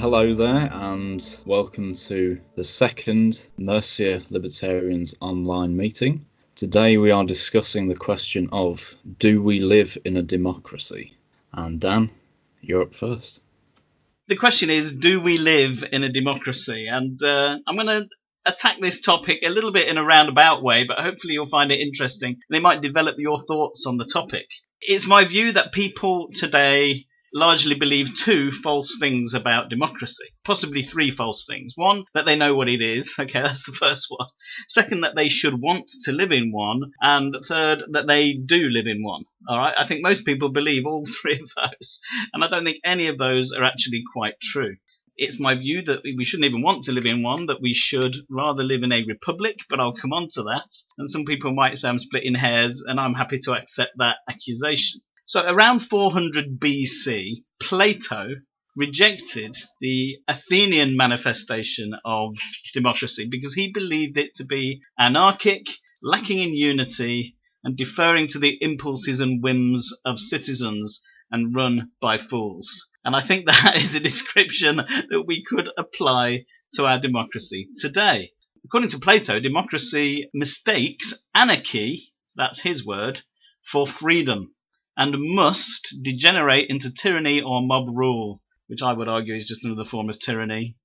Hello there and welcome to the second Mercia Libertarians online meeting. Today we are discussing the question of, do we live in a democracy? And Dan, you're up first. The question is, do we live in a democracy? And I'm going to attack this topic a little bit in a roundabout way, but hopefully you'll find it interesting and it might develop your thoughts on the topic. It's my view that people today largely believe two false things about democracy, possibly three false things. One, that they know what it is. Okay, that's the first one. Second, that they should want to live in one. And third, that they do live in one. All right, I think most people believe all three of those. And I don't think any of those are actually quite true. It's my view that we shouldn't even want to live in one, that we should rather live in a republic, but I'll come on to that. And some people might say I'm splitting hairs, and I'm happy to accept that accusation. So around 400 BC, Plato rejected the Athenian manifestation of democracy because he believed it to be anarchic, lacking in unity, and deferring to the impulses and whims of citizens and run by fools. And I think that is a description that we could apply to our democracy today. According to Plato, democracy mistakes anarchy, that's his word, for freedom, and must degenerate into tyranny or mob rule, which I would argue is just another form of tyranny.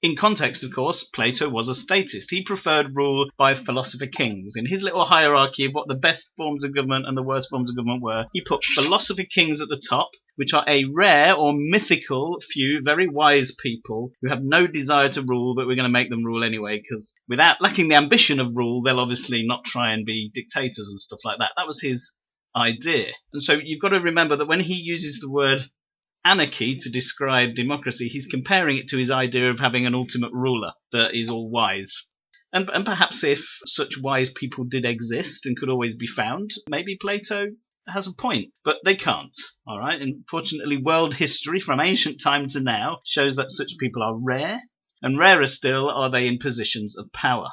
In context, of course, Plato was a statist. He preferred rule by philosopher kings. In his little hierarchy of what the best forms of government and the worst forms of government were, he put philosopher kings at the top, which are a rare or mythical few very wise people who have no desire to rule, but we're going to make them rule anyway, because without lacking the ambition of rule, they'll obviously not try and be dictators and stuff like that. That was his idea. And so you've got to remember that when he uses the word anarchy to describe democracy, he's comparing it to his idea of having an ultimate ruler that is all wise. And perhaps if such wise people did exist and could always be found, maybe Plato has a point, but they can't. All right. Unfortunately, world history from ancient time to now shows that such people are rare, and rarer still are they in positions of power.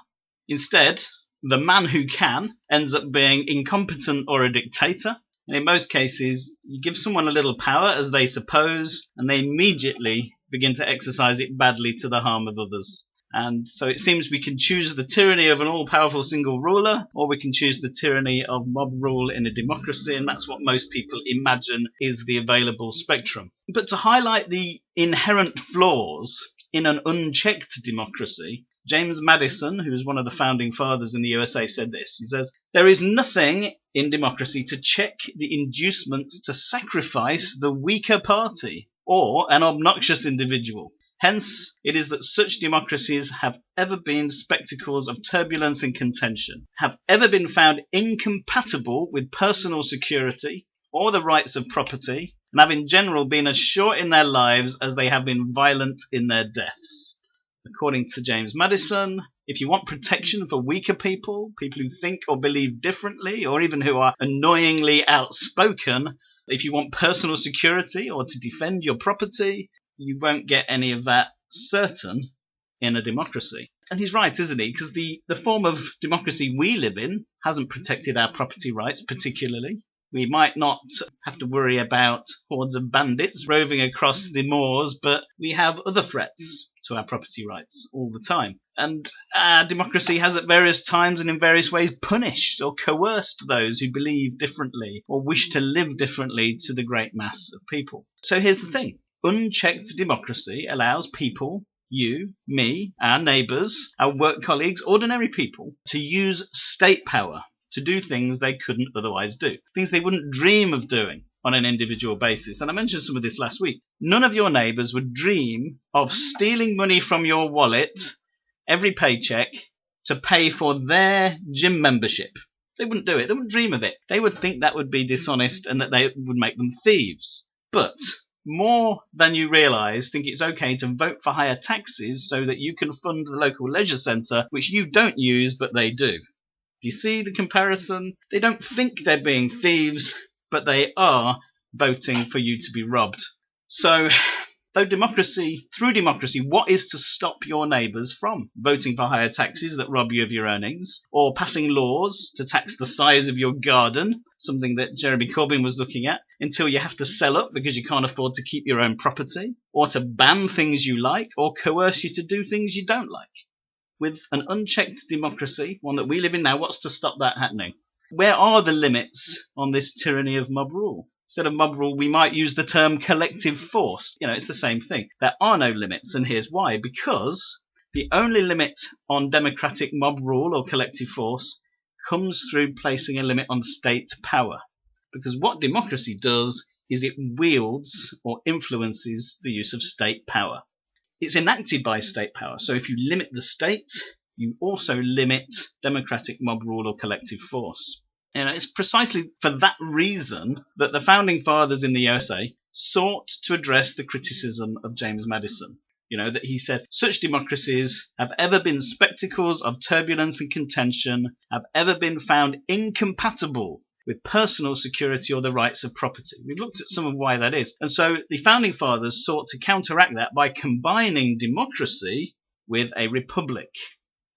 Instead, the man who can ends up being incompetent or a dictator. And in most cases, you give someone a little power as they suppose, and they immediately begin to exercise it badly to the harm of others. And so it seems we can choose the tyranny of an all-powerful single ruler, or we can choose the tyranny of mob rule in a democracy, and that's what most people imagine is the available spectrum. But to highlight the inherent flaws in an unchecked democracy, James Madison, who is one of the founding fathers in the USA, said this. He says, "There is nothing in democracy to check the inducements to sacrifice the weaker party or an obnoxious individual. Hence, it is that such democracies have ever been spectacles of turbulence and contention, have ever been found incompatible with personal security or the rights of property, and have in general been as short in their lives as they have been violent in their deaths." According to James Madison, if you want protection for weaker people, people who think or believe differently, or even who are annoyingly outspoken, if you want personal security or to defend your property, you won't get any of that certain in a democracy. And he's right, isn't he? Because the form of democracy we live in hasn't protected our property rights particularly. We might not have to worry about hordes of bandits roving across the moors, but we have other threats to our property rights all the time. And our democracy has at various times and in various ways punished or coerced those who believe differently or wish to live differently to the great mass of people. So here's the thing. Unchecked democracy allows people, you, me, our neighbours, our work colleagues, ordinary people, to use state power to do things they couldn't otherwise do, things they wouldn't dream of doing on an individual basis. And I mentioned some of this last week. None of your neighbours would dream of stealing money from your wallet every paycheck to pay for their gym membership. They wouldn't do it. They wouldn't dream of it. They would think that would be dishonest and that they would make them thieves. But more than you realise, think it's okay to vote for higher taxes so that you can fund the local leisure centre, which you don't use, but they do. Do you see the comparison? They don't think they're being thieves, but they are voting for you to be robbed. So Through democracy, what is to stop your neighbours from voting for higher taxes that rob you of your earnings, or passing laws to tax the size of your garden, something that Jeremy Corbyn was looking at, until you have to sell up because you can't afford to keep your own property, or to ban things you like, or coerce you to do things you don't like? With an unchecked democracy, one that we live in now, what's to stop that happening? Where are the limits on this tyranny of mob rule? Instead of mob rule, we might use the term collective force. It's the same thing. There are no limits, and here's why. Because the only limit on democratic mob rule or collective force comes through placing a limit on state power. Because what democracy does is it wields or influences the use of state power. It's enacted by state power. So if you limit the state, you also limit democratic mob rule or collective force. It's precisely for that reason that the founding fathers in the USA sought to address the criticism of James Madison. That he said, such democracies have ever been spectacles of turbulence and contention, have ever been found incompatible with personal security or the rights of property. We've looked at some of why that is. And so the founding fathers sought to counteract that by combining democracy with a republic.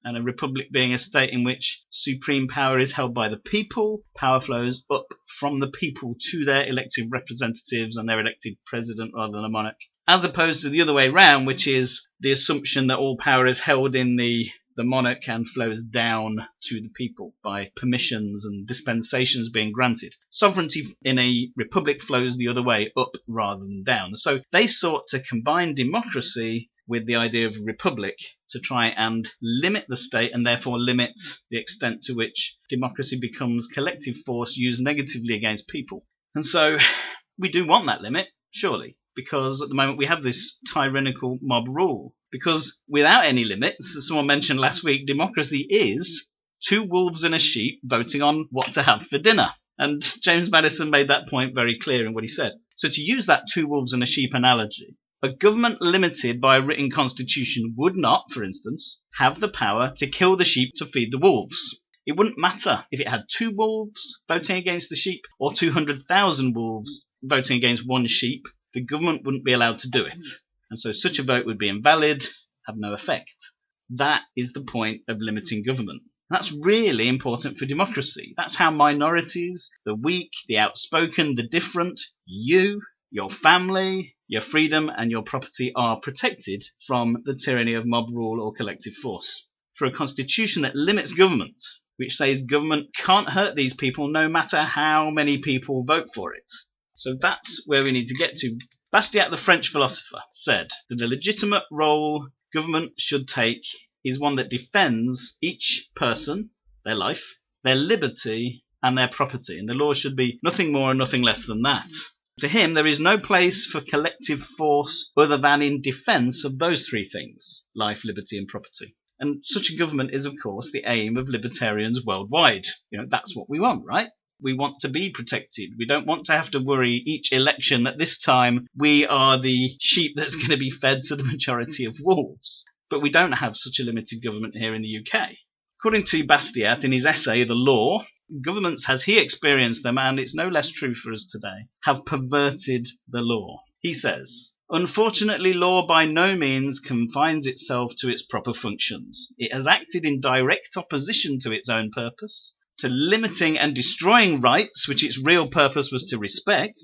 And a republic being a state in which supreme power is held by the people, power flows up from the people to their elected representatives and their elected president rather than a monarch, as opposed to the other way round, which is the assumption that all power is held in the monarch and flows down to the people by permissions and dispensations being granted. Sovereignty in a republic flows the other way, up rather than down. So they sought to combine democracy with the idea of republic to try and limit the state and therefore limit the extent to which democracy becomes collective force used negatively against people. And so we do want that limit, surely, because at the moment we have this tyrannical mob rule. Because without any limits, as someone mentioned last week, democracy is two wolves and a sheep voting on what to have for dinner. And James Madison made that point very clear in what he said. So to use that two wolves and a sheep analogy, a government limited by a written constitution would not, for instance, have the power to kill the sheep to feed the wolves. It wouldn't matter if it had two wolves voting against the sheep or 200,000 wolves voting against one sheep. The government wouldn't be allowed to do it. And so such a vote would be invalid, have no effect. That is the point of limiting government. That's really important for democracy. That's how minorities, the weak, the outspoken, the different, you, your family, your freedom and your property are protected from the tyranny of mob rule or collective force. For a constitution that limits government, which says government can't hurt these people no matter how many people vote for it. So that's where we need to get to. Bastiat, the French philosopher, said that the legitimate role government should take is one that defends each person, their life, their liberty and their property. And the law should be nothing more and nothing less than that. To him, there is no place for collective force other than in defence of those three things, life, liberty and property. And such a government is, of course, the aim of libertarians worldwide. That's what we want, right? We want to be protected. We don't want to have to worry each election that this time we are the sheep that's going to be fed to the majority of wolves. But we don't have such a limited government here in the UK. According to Bastiat, in his essay, The Law, governments, as he experienced them, and it's no less true for us today, have perverted the law. He says, unfortunately, law by no means confines itself to its proper functions. It has acted in direct opposition to its own purpose, to limiting and destroying rights which its real purpose was to respect.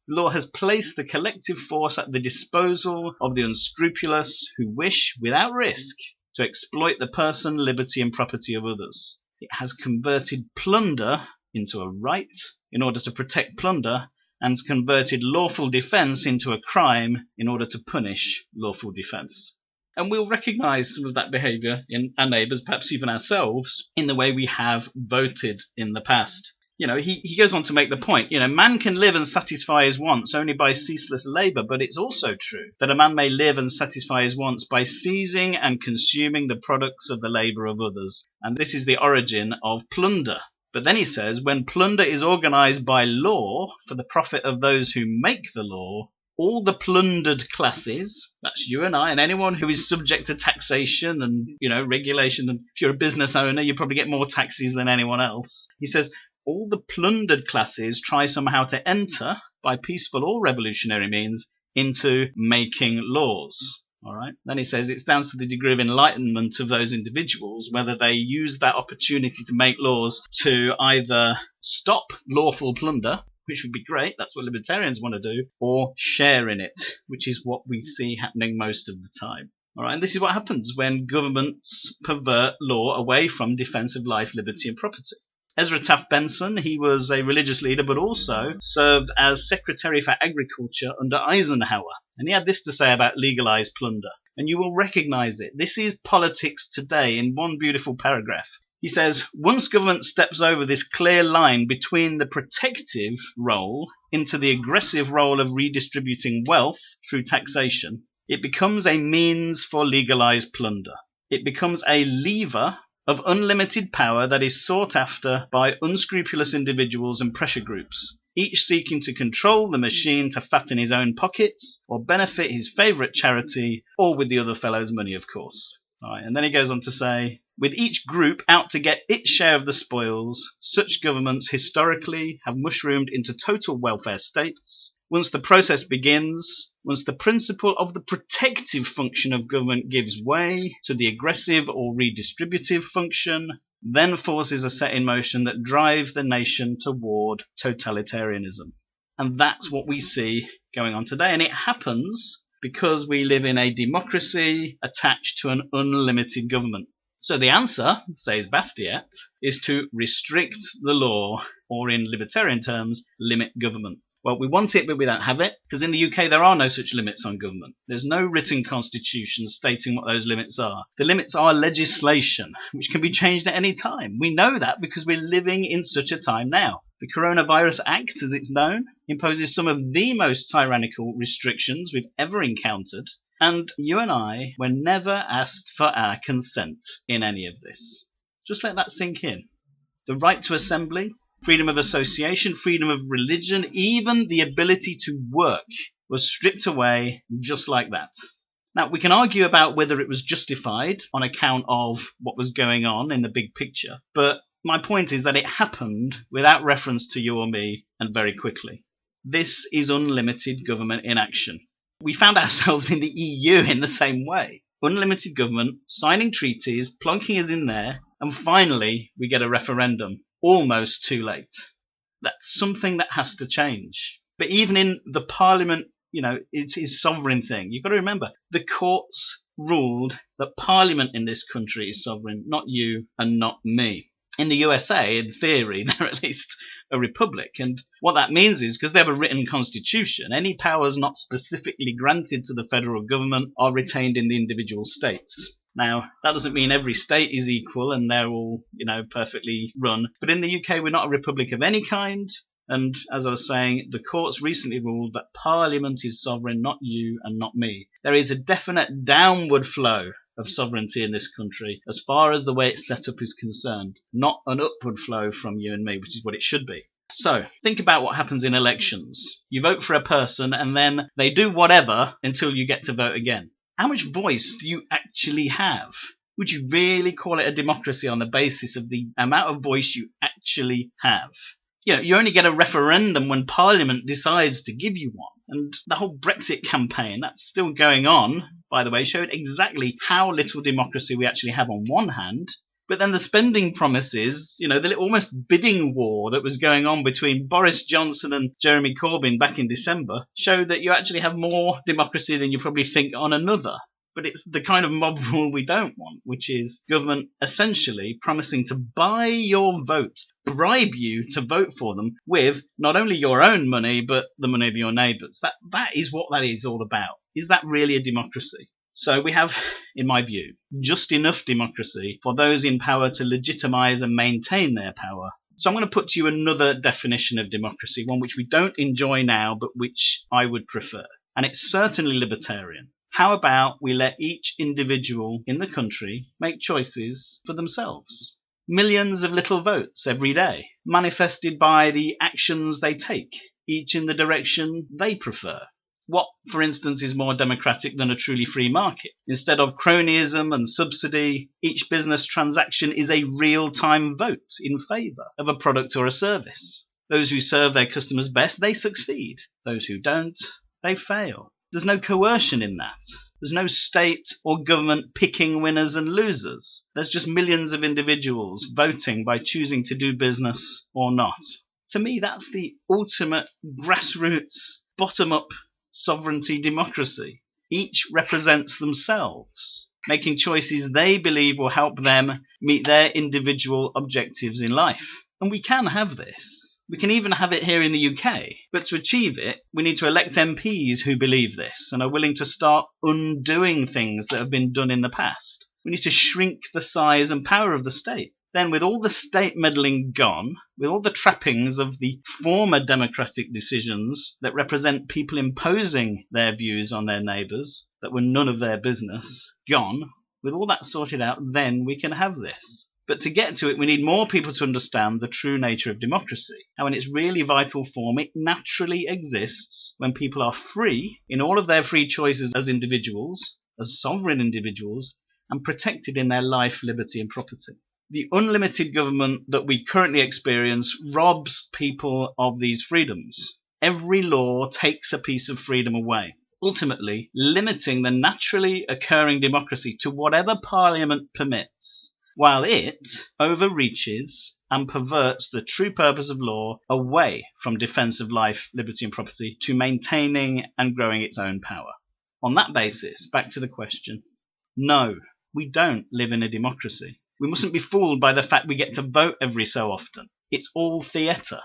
The law has placed the collective force at the disposal of the unscrupulous who wish, without risk, to exploit the person, liberty and property of others. It has converted plunder into a right in order to protect plunder, and has converted lawful defence into a crime in order to punish lawful defence. And we'll recognise some of that behaviour in our neighbours, perhaps even ourselves, in the way we have voted in the past. He goes on to make the point, man can live and satisfy his wants only by ceaseless labour, but it's also true that a man may live and satisfy his wants by seizing and consuming the products of the labour of others. And this is the origin of plunder. But then he says, when plunder is organised by law for the profit of those who make the law, all the plundered classes, that's you and I and anyone who is subject to taxation and, regulation, and if you're a business owner, you probably get more taxes than anyone else. He says, all the plundered classes try somehow to enter, by peaceful or revolutionary means, into making laws. All right. Then he says it's down to the degree of enlightenment of those individuals whether they use that opportunity to make laws to either stop lawful plunder, which would be great, that's what libertarians want to do, or share in it, which is what we see happening most of the time. All right, and this is what happens when governments pervert law away from defence of life, liberty and property. Ezra Taft Benson, he was a religious leader but also served as Secretary for Agriculture under Eisenhower. And he had this to say about legalized plunder. And you will recognise it. This is politics today in one beautiful paragraph. He says, once government steps over this clear line between the protective role into the aggressive role of redistributing wealth through taxation, it becomes a means for legalized plunder. It becomes a lever of unlimited power that is sought after by unscrupulous individuals and pressure groups, each seeking to control the machine to fatten his own pockets or benefit his favourite charity, or with the other fellow's money, of course. All right, and then he goes on to say, with each group out to get its share of the spoils, such governments historically have mushroomed into total welfare states. Once the process begins, once the principle of the protective function of government gives way to the aggressive or redistributive function, then forces are set in motion that drive the nation toward totalitarianism. And that's what we see going on today. And it happens because we live in a democracy attached to an unlimited government. So the answer, says Bastiat, is to restrict the law, or in libertarian terms, limit government. Well, we want it, but we don't have it, because in the UK there are no such limits on government. There's no written constitution stating what those limits are. The limits are legislation, which can be changed at any time. We know that because we're living in such a time now. The Coronavirus Act, as it's known, imposes some of the most tyrannical restrictions we've ever encountered, and you and I were never asked for our consent in any of this. Just let that sink in. The right to assembly, freedom of association, freedom of religion, even the ability to work was stripped away just like that. Now, we can argue about whether it was justified on account of what was going on in the big picture, but my point is that it happened without reference to you or me, and very quickly. This is unlimited government in action. We found ourselves in the EU in the same way. Unlimited government, signing treaties, plonking us in there, and finally we get a referendum. Almost too late. That's something that has to change. But even in the parliament, it is sovereign thing. You've got to remember, the courts ruled that parliament in this country is sovereign, not you and not me. In the USA, in theory, they're at least a republic. And what that means is, because they have a written constitution, any powers not specifically granted to the federal government are retained in the individual states. Now, that doesn't mean every state is equal and they're all, perfectly run. But in the UK, we're not a republic of any kind. And as I was saying, the courts recently ruled that Parliament is sovereign, not you and not me. There is a definite downward flow of sovereignty in this country as far as the way it's set up is concerned, not an upward flow from you and me, which is what it should be. So, think about what happens in elections. You vote for a person and then they do whatever until you get to vote again. How much voice do you actually have? Would you really call it a democracy on the basis of the amount of voice you actually have? You only get a referendum when Parliament decides to give you one. And the whole Brexit campaign, that's still going on, by the way, showed exactly how little democracy we actually have on one hand. But then the spending promises, the almost bidding war that was going on between Boris Johnson and Jeremy Corbyn back in December showed that you actually have more democracy than you probably think on another. But it's the kind of mob rule we don't want, which is government essentially promising to buy your vote, bribe you to vote for them with not only your own money, but the money of your neighbours. That is what that is all about. Is that really a democracy? So we have, in my view, just enough democracy for those in power to legitimise and maintain their power. So I'm going to put to you another definition of democracy, one which we don't enjoy now, but which I would prefer. And it's certainly libertarian. How about we let each individual in the country make choices for themselves? Millions of little votes every day, manifested by the actions they take, each in the direction they prefer. What, for instance, is more democratic than a truly free market? Instead of cronyism and subsidy, each business transaction is a real-time vote in favour of a product or a service. Those who serve their customers best, they succeed. Those who don't, they fail. There's no coercion in that. There's no state or government picking winners and losers. There's just millions of individuals voting by choosing to do business or not. To me, that's the ultimate grassroots, bottom-up sovereignty democracy. Each represents themselves, making choices they believe will help them meet their individual objectives in life. And we can have this. We can even have it here in the UK. But to achieve it, we need to elect MPs who believe this and are willing to start undoing things that have been done in the past. We need to shrink the size and power of the state. Then, with all the state meddling gone, with all the trappings of the former democratic decisions that represent people imposing their views on their neighbours that were none of their business, gone, with all that sorted out, then we can have this. But to get to it, we need more people to understand the true nature of democracy. How in its really vital form, it naturally exists when people are free in all of their free choices as individuals, as sovereign individuals, and protected in their life, liberty and property. The unlimited government that we currently experience robs people of these freedoms. Every law takes a piece of freedom away, ultimately limiting the naturally occurring democracy to whatever Parliament permits, while it overreaches and perverts the true purpose of law away from defence of life, liberty and property to maintaining and growing its own power. On that basis, back to the question, no, we don't live in a democracy. We mustn't be fooled by the fact we get to vote every so often. It's all theatre.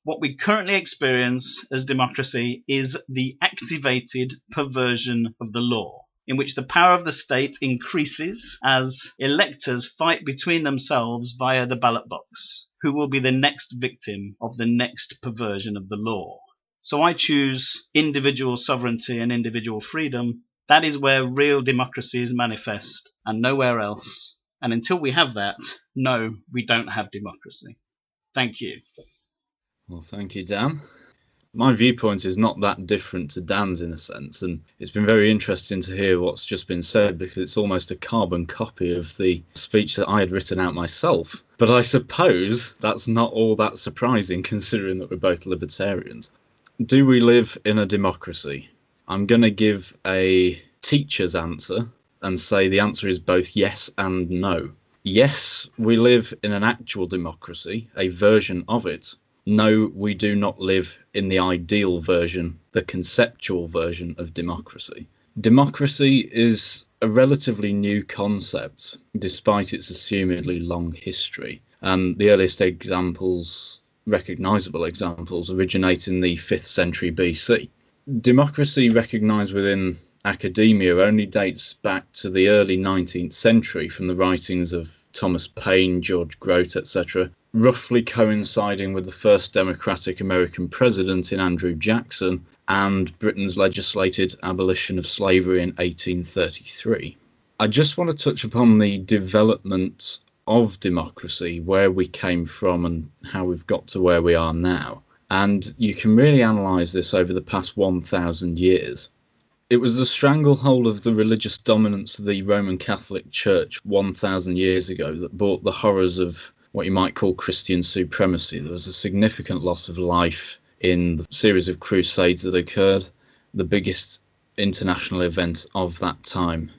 What we currently experience as democracy is the activated perversion of the law, in which the power of the state increases as electors fight between themselves via the ballot box, who will be the next victim of the next perversion of the law. So I choose individual sovereignty and individual freedom. That is where real democracy is manifest, and nowhere else. And until we have that, no, we don't have democracy. Thank you. Well, thank you, Dan. My viewpoint is not that different to Dan's in a sense, and it's been very interesting to hear what's just been said because it's almost a carbon copy of the speech that I had written out myself. But I suppose that's not all that surprising considering that we're both libertarians. Do we live in a democracy? I'm going to give a teacher's answer and say the answer is both yes and no. Yes, we live in an actual democracy, a version of it. No, we do not live in the ideal version, the conceptual version of democracy. Democracy is a relatively new concept, despite its assumedly long history. And the earliest examples, recognisable examples, originate in the 5th century BC. Democracy recognised within academia only dates back to the early 19th century from the writings of Thomas Paine, George Grote, etc., roughly coinciding with the first democratic American president in Andrew Jackson and Britain's legislated abolition of slavery in 1833. I just want to touch upon the development of democracy, where we came from and how we've got to where we are now. And you can really analyse this over the past 1,000 years. It was the stranglehold of the religious dominance of the Roman Catholic Church 1,000 years ago that brought the horrors of what you might call Christian supremacy. There was a significant loss of life in the series of crusades that occurred, the biggest international event of that time.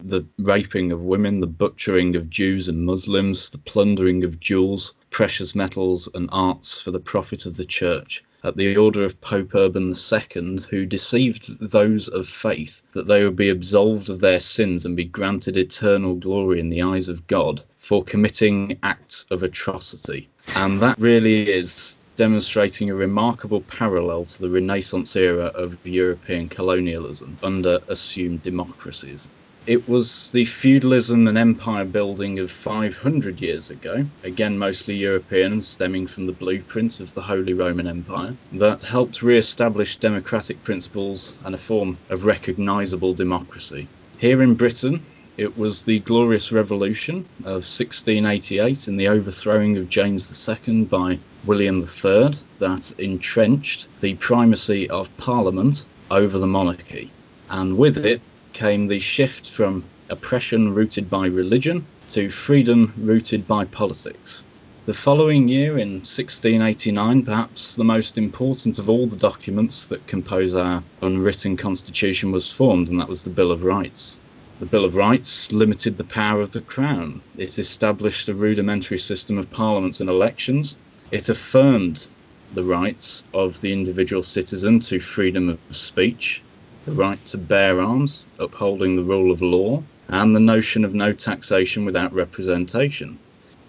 The raping of women, the butchering of Jews and Muslims, the plundering of jewels, precious metals and arts for the profit of the church, at the order of Pope Urban II, who deceived those of faith that they would be absolved of their sins and be granted eternal glory in the eyes of God for committing acts of atrocity. And that really is demonstrating a remarkable parallel to the Renaissance era of European colonialism under assumed democracies. It was the feudalism and empire building of 500 years ago, again mostly European, stemming from the blueprint of the Holy Roman Empire, that helped re-establish democratic principles and a form of recognisable democracy. Here in Britain, it was the Glorious Revolution of 1688 and the overthrowing of James II by William III that entrenched the primacy of Parliament over the monarchy. And with it came the shift from oppression rooted by religion to freedom rooted by politics. The following year, in 1689, perhaps the most important of all the documents that compose our unwritten constitution was formed, and that was the Bill of Rights. The Bill of Rights limited the power of the Crown. It established a rudimentary system of parliaments and elections. It affirmed the rights of the individual citizen to freedom of speech, the right to bear arms, upholding the rule of law, and the notion of no taxation without representation.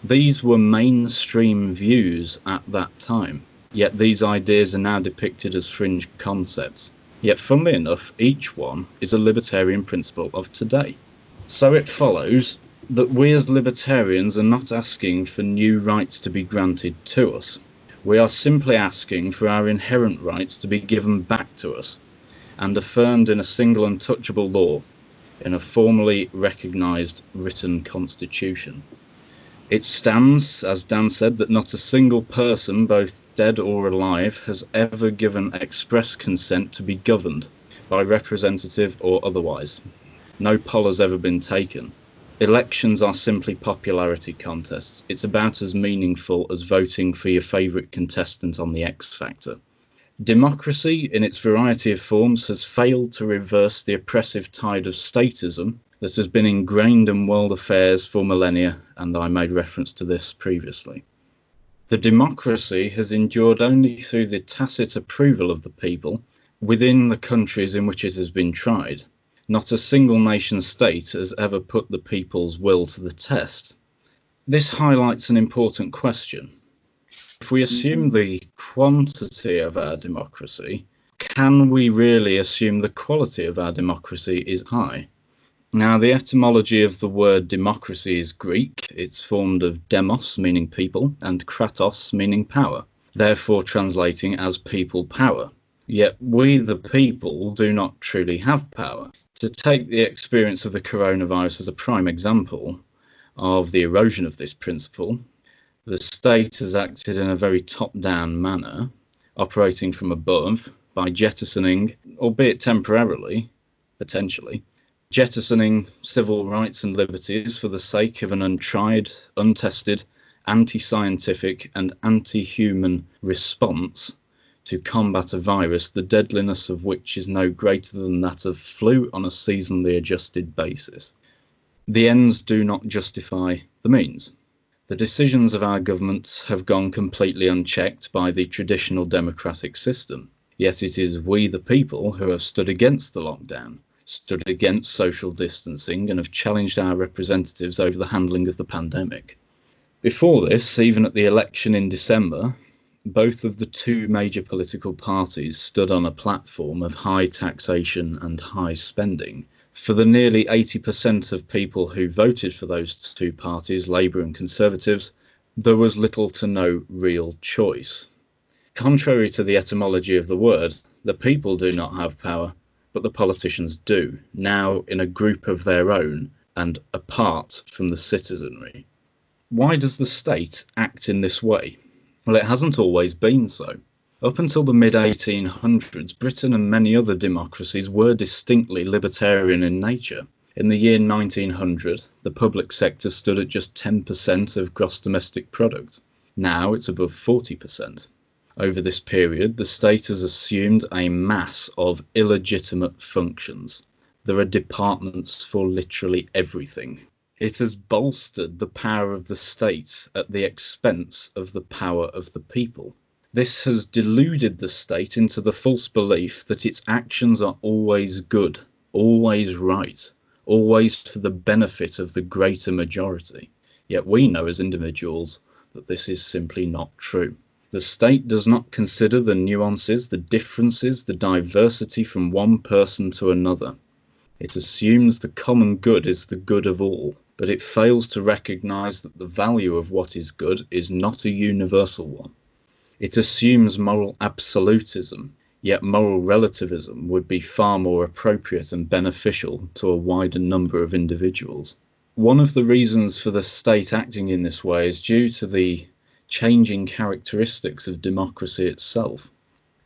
These were mainstream views at that time, yet these ideas are now depicted as fringe concepts. Yet, funnily enough, each one is a libertarian principle of today. So it follows that we as libertarians are not asking for new rights to be granted to us. We are simply asking for our inherent rights to be given back to us and affirmed in a single untouchable law, in a formally recognised written constitution. It stands, as Dan said, that not a single person, both dead or alive, has ever given express consent to be governed, by representative or otherwise. No poll has ever been taken. Elections are simply popularity contests. It's about as meaningful as voting for your favourite contestant on the X Factor. Democracy, in its variety of forms, has failed to reverse the oppressive tide of statism that has been ingrained in world affairs for millennia, and I made reference to this previously. The democracy has endured only through the tacit approval of the people within the countries in which it has been tried. Not a single nation state has ever put the people's will to the test. This highlights an important question. If we assume the quantity of our democracy, can we really assume the quality of our democracy is high? Now, the etymology of the word democracy is Greek. It's formed of demos, meaning people, and kratos, meaning power, therefore translating as people power. Yet we, the people, do not truly have power. To take the experience of the coronavirus as a prime example of the erosion of this principle, the state has acted in a very top-down manner, operating from above by jettisoning, albeit temporarily, potentially, jettisoning civil rights and liberties for the sake of an untried, untested, anti-scientific and anti-human response to combat a virus, the deadliness of which is no greater than that of flu on a seasonally adjusted basis. The ends do not justify the means. The decisions of our governments have gone completely unchecked by the traditional democratic system, yet it is we the people who have stood against the lockdown, stood against social distancing, and have challenged our representatives over the handling of the pandemic. Before this, even at the election in December, both of the two major political parties stood on a platform of high taxation and high spending. For the nearly 80% of people who voted for those two parties, Labour and Conservatives, there was little to no real choice. Contrary to the etymology of the word, the people do not have power, but the politicians do, now in a group of their own and apart from the citizenry. Why does the state act in this way? Well, it hasn't always been so. Up until the mid-1800s, Britain and many other democracies were distinctly libertarian in nature. In the year 1900, the public sector stood at just 10% of gross domestic product. Now it's above 40%. Over this period, the state has assumed a mass of illegitimate functions. There are departments for literally everything. It has bolstered the power of the state at the expense of the power of the people. This has deluded the state into the false belief that its actions are always good, always right, always for the benefit of the greater majority. Yet we know as individuals that this is simply not true. The state does not consider the nuances, the differences, the diversity from one person to another. It assumes the common good is the good of all, but it fails to recognise that the value of what is good is not a universal one. It assumes moral absolutism, yet moral relativism would be far more appropriate and beneficial to a wider number of individuals. One of the reasons for the state acting in this way is due to the changing characteristics of democracy itself.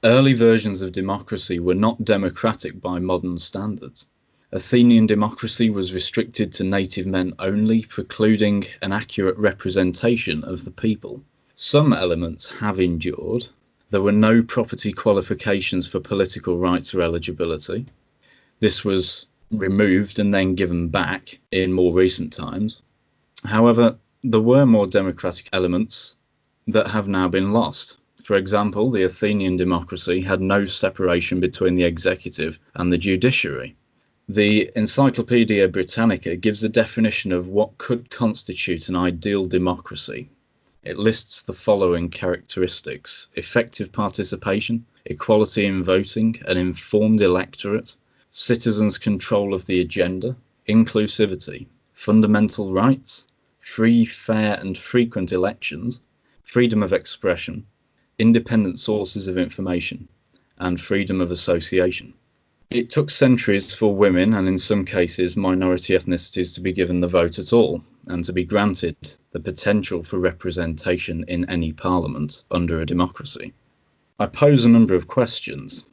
Early versions of democracy were not democratic by modern standards. Athenian democracy was restricted to native men only, precluding an accurate representation of the people. Some elements have endured. There were no property qualifications for political rights or eligibility. This was removed and then given back in more recent times. However, there were more democratic elements that have now been lost. For example, the Athenian democracy had no separation between the executive and the judiciary. The Encyclopaedia Britannica gives a definition of what could constitute an ideal democracy. It lists the following characteristics: effective participation, equality in voting, an informed electorate, citizens' control of the agenda, inclusivity, fundamental rights, free, fair and frequent elections, freedom of expression, independent sources of information, and freedom of association. It took centuries for women, and in some cases minority ethnicities, to be given the vote at all, and to be granted the potential for representation in any parliament under a democracy. I pose a number of questions.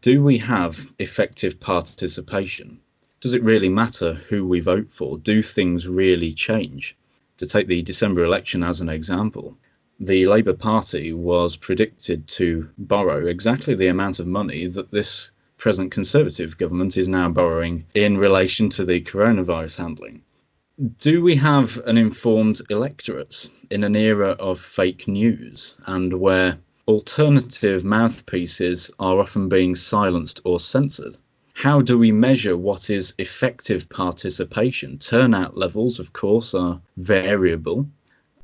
Do we have effective participation? Does it really matter who we vote for? Do things really change? To take the December election as an example, the Labour Party was predicted to borrow exactly the amount of money that this present Conservative government is now borrowing in relation to the coronavirus handling. Do we have an informed electorate in an era of fake news and where alternative mouthpieces are often being silenced or censored? How do we measure what is effective participation? Turnout levels, of course, are variable.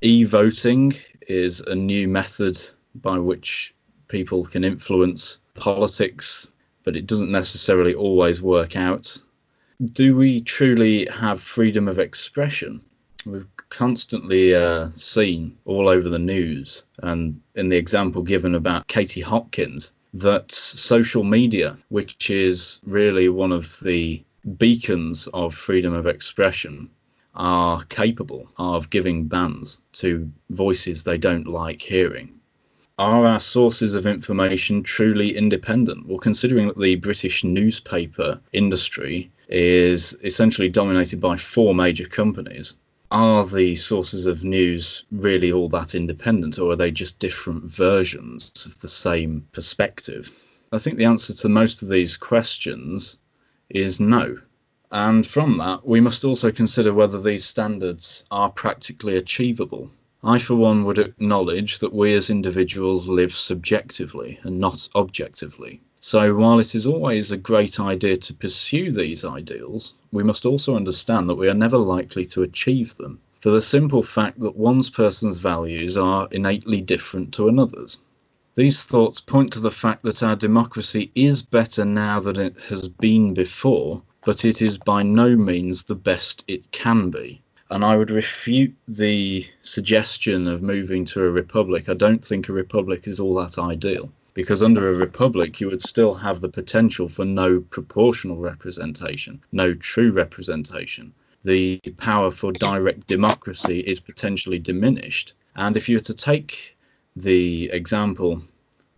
E-voting is a new method by which people can influence politics, but it doesn't necessarily always work out. Do we truly have freedom of expression? We've constantly seen all over the news, and in the example given about Katie Hopkins, that social media, which is really one of the beacons of freedom of expression, are capable of giving bans to voices they don't like hearing. Are our sources of information truly independent? Well, considering that the British newspaper industry is essentially dominated by 4 major companies, are the sources of news really all that independent, or are they just different versions of the same perspective? I think the answer to most of these questions is no. And from that, we must also consider whether these standards are practically achievable. I, for one, would acknowledge that we as individuals live subjectively and not objectively. So while it is always a great idea to pursue these ideals, we must also understand that we are never likely to achieve them, for the simple fact that one person's values are innately different to another's. These thoughts point to the fact that our democracy is better now than it has been before, but it is by no means the best it can be. And I would refute the suggestion of moving to a republic. I don't think a republic is all that ideal, because under a republic you would still have the potential for no proportional representation, no true representation. The power for direct democracy is potentially diminished. And if you were to take the example,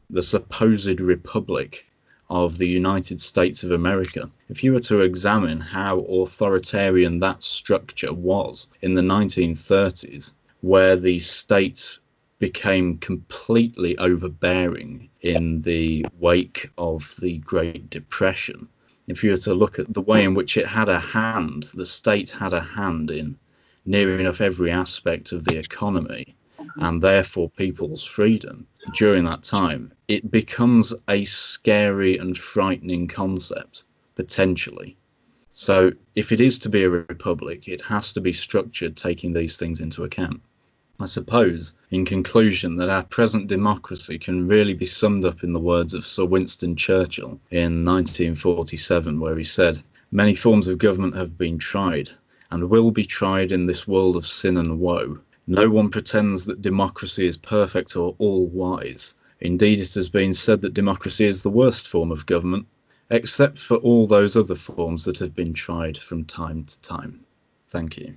the supposed republic of the United States of America, if you were to examine how authoritarian that structure was in the 1930s, where the states became completely overbearing in the wake of the Great Depression, if you were to look at the way in which it had a hand, the state had a hand in near enough every aspect of the economy, and therefore people's freedom during that time, it becomes a scary and frightening concept, potentially. So if it is to be a republic, it has to be structured taking these things into account. I suppose, in conclusion, that our present democracy can really be summed up in the words of Sir Winston Churchill in 1947, where he said, "Many forms of government have been tried, and will be tried in this world of sin and woe. No one pretends that democracy is perfect or all-wise. Indeed, it has been said that democracy is the worst form of government, except for all those other forms that have been tried from time to time." Thank you.